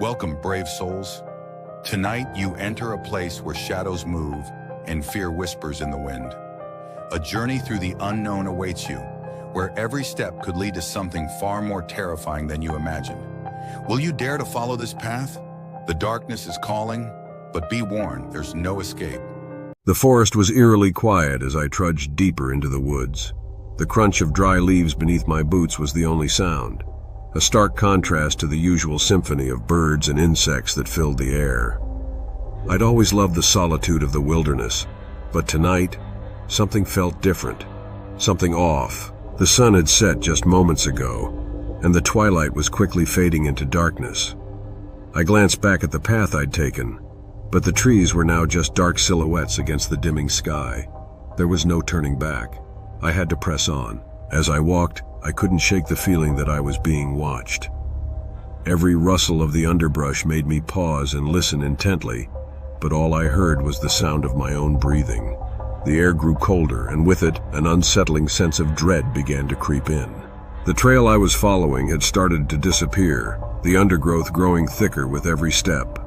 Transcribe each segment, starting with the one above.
Welcome, brave souls. Tonight you enter a place where shadows move and fear whispers in the wind. A journey through the unknown awaits you, where every step could lead to something far more terrifying than you imagined. Will you dare to follow this path? The darkness is calling, but be warned, there's no escape. The forest was eerily quiet as I trudged deeper into the woods. The crunch of dry leaves beneath my boots was the only sound, a stark contrast to the usual symphony of birds and insects that filled the air. I'd always loved the solitude of the wilderness, but tonight, something felt different, something off. The sun had set just moments ago, and the twilight was quickly fading into darkness. I glanced back at the path I'd taken, but the trees were now just dark silhouettes against the dimming sky. There was no turning back. I had to press on. As I walked, I couldn't shake the feeling that I was being watched. Every rustle of the underbrush made me pause and listen intently, but all I heard was the sound of my own breathing. The air grew colder, and with it, an unsettling sense of dread began to creep in. The trail I was following had started to disappear, the undergrowth growing thicker with every step.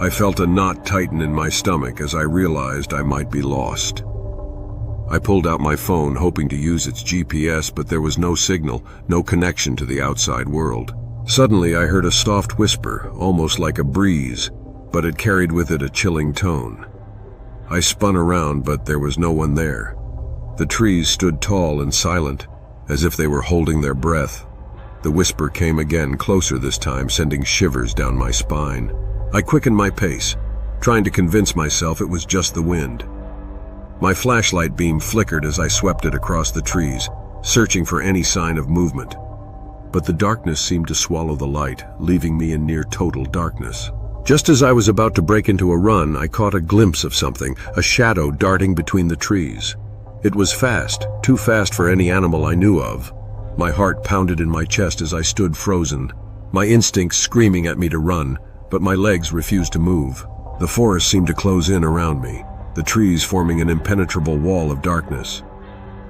I felt a knot tighten in my stomach as I realized I might be lost. I pulled out my phone, hoping to use its GPS, but there was no signal, no connection to the outside world. Suddenly, I heard a soft whisper, almost like a breeze, but it carried with it a chilling tone. I spun around, but there was no one there. The trees stood tall and silent, as if they were holding their breath. The whisper came again, closer this time, sending shivers down my spine. I quickened my pace, trying to convince myself it was just the wind. My flashlight beam flickered as I swept it across the trees, searching for any sign of movement. But the darkness seemed to swallow the light, leaving me in near total darkness. Just as I was about to break into a run, I caught a glimpse of something, a shadow darting between the trees. It was fast, too fast for any animal I knew of. My heart pounded in my chest as I stood frozen, my instincts screaming at me to run, but my legs refused to move. The forest seemed to close in around me, the trees forming an impenetrable wall of darkness.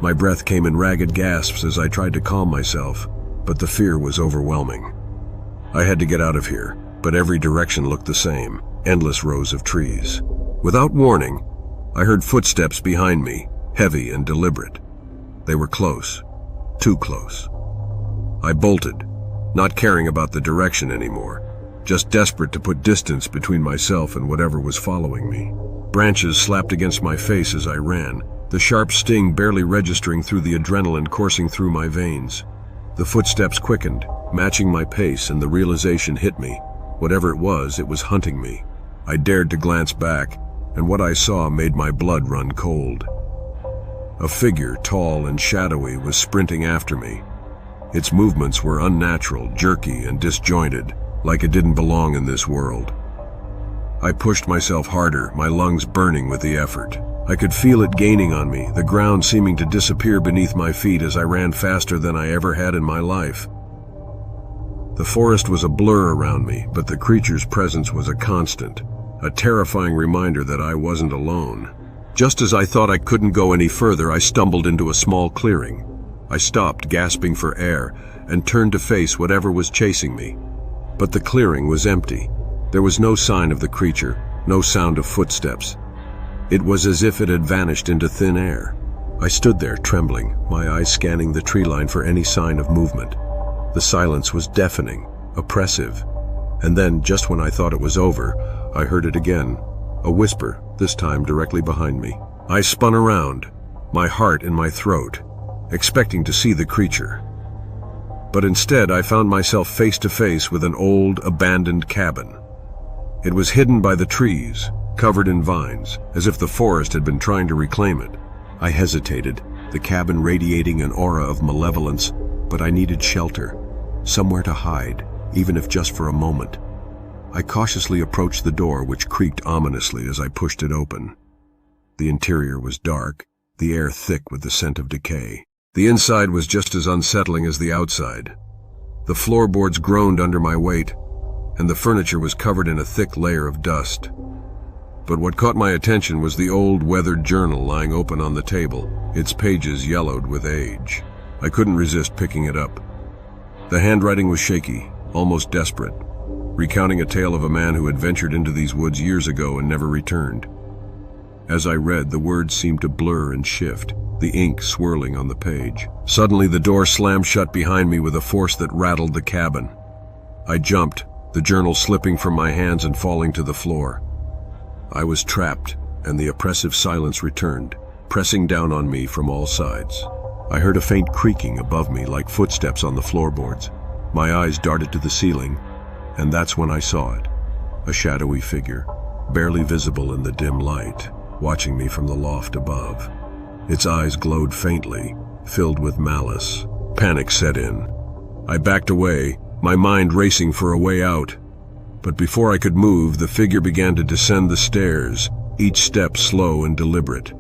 My breath came in ragged gasps as I tried to calm myself, but the fear was overwhelming. I had to get out of here, but every direction looked the same, endless rows of trees. Without warning, I heard footsteps behind me, heavy and deliberate. They were close, too close. I bolted, not caring about the direction anymore, just desperate to put distance between myself and whatever was following me. Branches slapped against my face as I ran, the sharp sting barely registering through the adrenaline coursing through my veins. The footsteps quickened, matching my pace, and the realization hit me. Whatever it was hunting me. I dared to glance back, and what I saw made my blood run cold. A figure, tall and shadowy, was sprinting after me. Its movements were unnatural, jerky, and disjointed, like it didn't belong in this world. I pushed myself harder, my lungs burning with the effort. I could feel it gaining on me, the ground seeming to disappear beneath my feet as I ran faster than I ever had in my life. The forest was a blur around me, but the creature's presence was a constant, a terrifying reminder that I wasn't alone. Just as I thought I couldn't go any further, I stumbled into a small clearing. I stopped, gasping for air, and turned to face whatever was chasing me. But the clearing was empty. There was no sign of the creature, no sound of footsteps. It was as if it had vanished into thin air. I stood there, trembling, my eyes scanning the tree line for any sign of movement. The silence was deafening, oppressive. And then, just when I thought it was over, I heard it again, a whisper, this time directly behind me. I spun around, my heart in my throat, expecting to see the creature. But instead, I found myself face to face with an old, abandoned cabin. It was hidden by the trees, covered in vines, as if the forest had been trying to reclaim it. I hesitated, the cabin radiating an aura of malevolence, but I needed shelter, somewhere to hide, even if just for a moment. I cautiously approached the door, which creaked ominously as I pushed it open. The interior was dark, the air thick with the scent of decay. The inside was just as unsettling as the outside. The floorboards groaned under my weight, and the furniture was covered in a thick layer of dust. But what caught my attention was the old weathered journal lying open on the table, its pages yellowed with age. I couldn't resist picking it up. The handwriting was shaky, almost desperate. recounting a tale of a man who had ventured into these woods years ago and never returned. As I read, the words seemed to blur and shift, the ink swirling on the page. Suddenly, the door slammed shut behind me with a force that rattled the cabin. I jumped, the journal slipping from my hands and falling to the floor. I was trapped, and the oppressive silence returned, pressing down on me from all sides. I heard a faint creaking above me, like footsteps on the floorboards. My eyes darted to the ceiling, and that's when I saw it. A shadowy figure, barely visible in the dim light, watching me from the loft above. Its eyes glowed faintly, filled with malice. Panic set in. I backed away, my mind racing for a way out. But before I could move, the figure began to descend the stairs, each step slow and deliberate.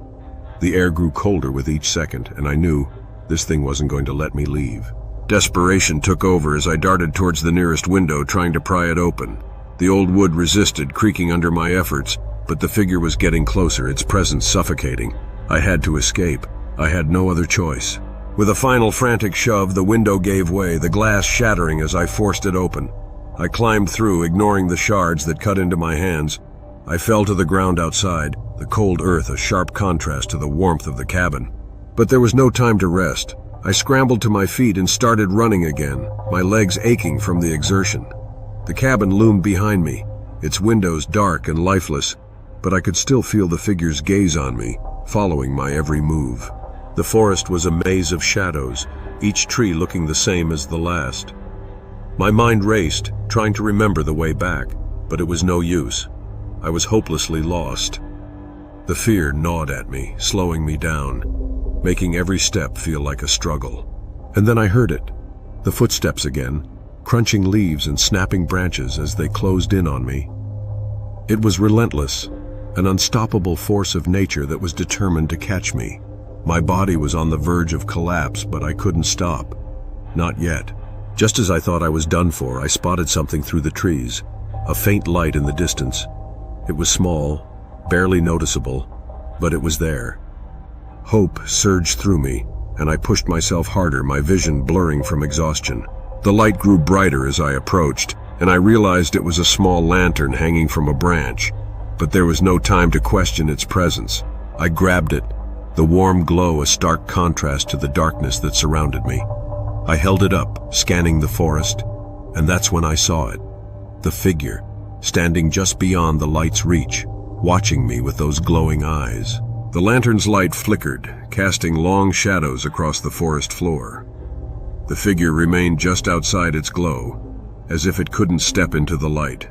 The air grew colder with each second, and I knew this thing wasn't going to let me leave. Desperation took over as I darted towards the nearest window, trying to pry it open. The old wood resisted, creaking under my efforts, but the figure was getting closer, its presence suffocating. I had to escape. I had no other choice. With a final frantic shove, the window gave way, the glass shattering as I forced it open. I climbed through, ignoring the shards that cut into my hands. I fell to the ground outside, the cold earth a sharp contrast to the warmth of the cabin. But there was no time to rest. I scrambled to my feet and started running again, my legs aching from the exertion. The cabin loomed behind me, its windows dark and lifeless, but I could still feel the figure's gaze on me, following my every move. The forest was a maze of shadows, each tree looking the same as the last. My mind raced, trying to remember the way back, but it was no use. I was hopelessly lost. The fear gnawed at me, slowing me down, making every step feel like a struggle. And then I heard it, the footsteps again, crunching leaves and snapping branches as they closed in on me. It was relentless, an unstoppable force of nature that was determined to catch me. My body was on the verge of collapse, but I couldn't stop. Not yet. Just as I thought I was done for, I spotted something through the trees, a faint light in the distance. It was small, barely noticeable, but it was there. Hope surged through me, and I pushed myself harder, my vision blurring from exhaustion. The light grew brighter as I approached, and I realized it was a small lantern hanging from a branch. But there was no time to question its presence. I grabbed it, the warm glow a stark contrast to the darkness that surrounded me. I held it up, scanning the forest, and that's when I saw it. The figure, standing just beyond the light's reach, watching me with those glowing eyes. The lantern's light flickered, casting long shadows across the forest floor. The figure remained just outside its glow, as if it couldn't step into the light.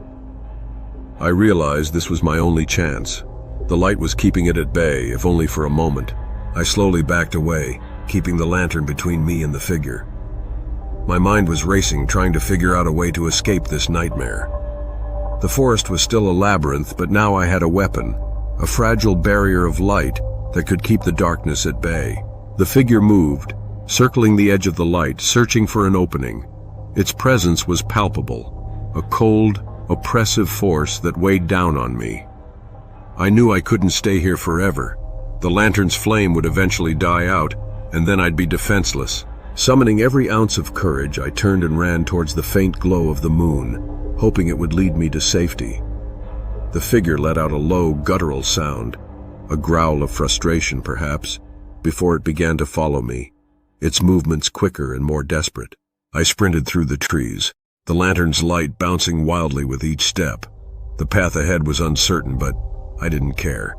I realized this was my only chance. The light was keeping it at bay, if only for a moment. I slowly backed away, keeping the lantern between me and the figure. My mind was racing, trying to figure out a way to escape this nightmare. The forest was still a labyrinth, but now I had a weapon, a fragile barrier of light that could keep the darkness at bay. The figure moved, circling the edge of the light, searching for an opening. Its presence was palpable, a cold, oppressive force that weighed down on me. I knew I couldn't stay here forever. The lantern's flame would eventually die out, and then I'd be defenseless. Summoning every ounce of courage, I turned and ran towards the faint glow of the moon, hoping it would lead me to safety. The figure let out a low, guttural sound, a growl of frustration perhaps, before it began to follow me, its movements quicker and more desperate. I sprinted through the trees, the lantern's light bouncing wildly with each step. The path ahead was uncertain, but I didn't care.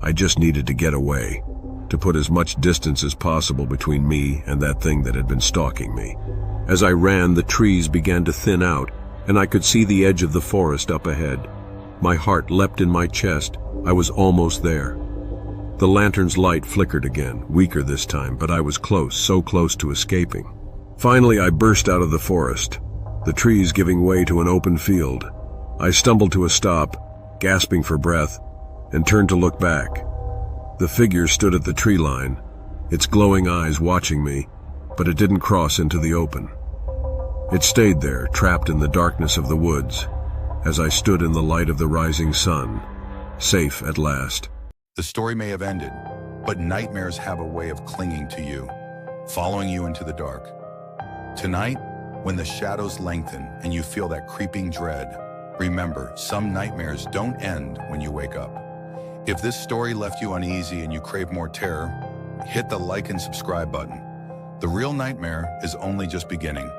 I just needed to get away, to put as much distance as possible between me and that thing that had been stalking me. As I ran, the trees began to thin out, and I could see the edge of the forest up ahead. My heart leapt in my chest. I was almost there. The lantern's light flickered again, weaker this time, but I was close, so close to escaping. Finally, I burst out of the forest, the trees giving way to an open field. I stumbled to a stop, gasping for breath, and turned to look back. The figure stood at the tree line, its glowing eyes watching me, but it didn't cross into the open. It stayed there, trapped in the darkness of the woods, as I stood in the light of the rising sun, safe at last. The story may have ended, but nightmares have a way of clinging to you, following you into the dark. Tonight, When the shadows lengthen and you feel that creeping dread, remember, some nightmares don't end when you wake up. If this story left you uneasy and you crave more terror, hit the like and subscribe button. The real nightmare is only just beginning.